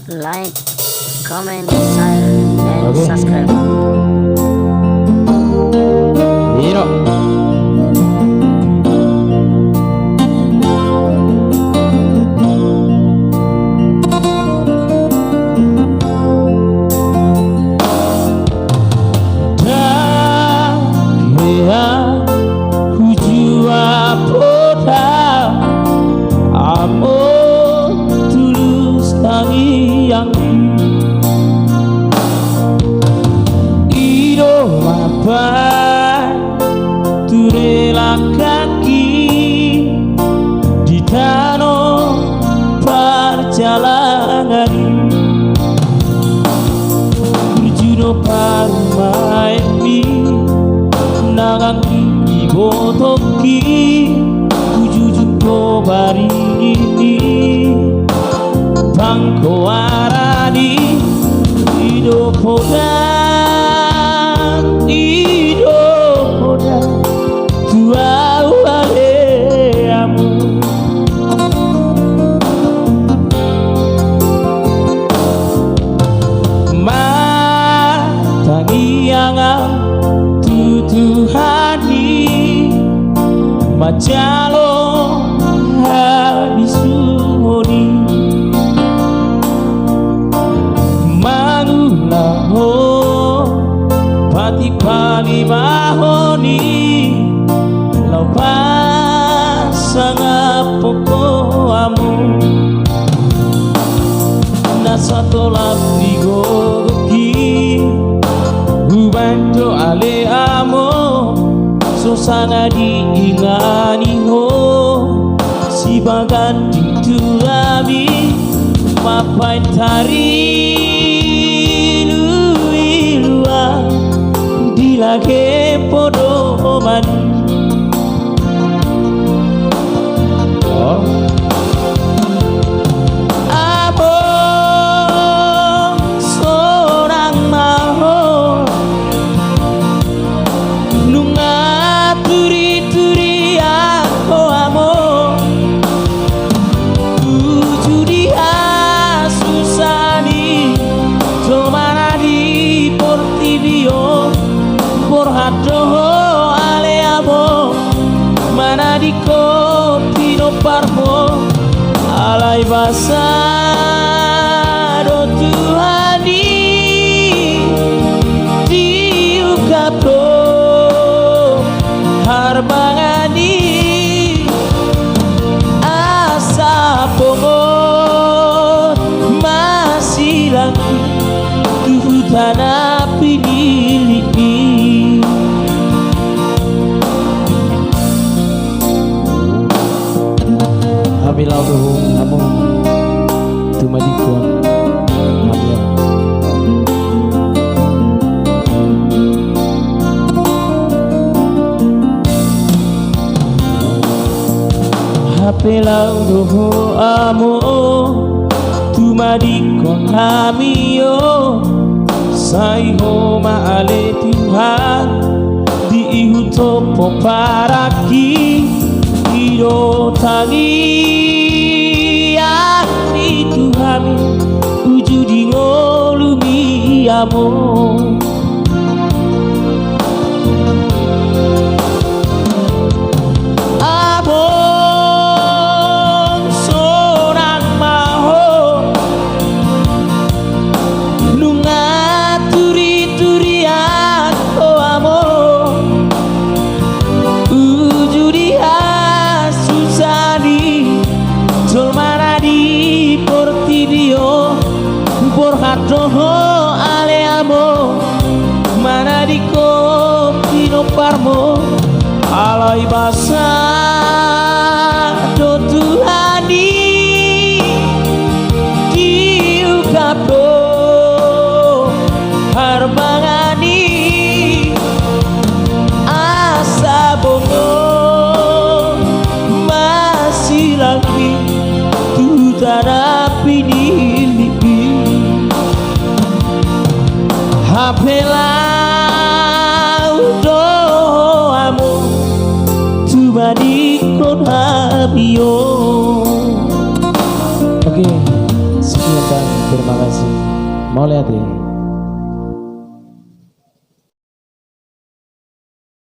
like, comment, share, and subscribe. Turela kaki di danau perjalanan Tujuno parmai mi nangang ibotoki tujujuko barini bangko arani idopodan Majalo habisuni Mangulaho pati pagi mahoni Lau pasang apoko amu Nasa tolak digogi Ubanto ale amo Susana diingani ho si bagan dituami mapai tari luilua dilage podoman Porhado aleamo mana di kopi no parmo alai basa do Tuhani diukato harbangani asa pomot masih lagi Tuhan api dilipi Habilau dohong namun tumadikon Habilau Habilau dohong amo tumadikon hamiyo Saiho maale Tuhan diihutopo paraki Iro tangi ani Tuhan ujudi ngolumi amo Porhado aleamo mana di kopi no parmo alai basa do Tuhani diukapo harbangani asa bongo masih lagi Tuhan api dilipi Hapelau doamu Tuhan Terima kasih. Mulyadi.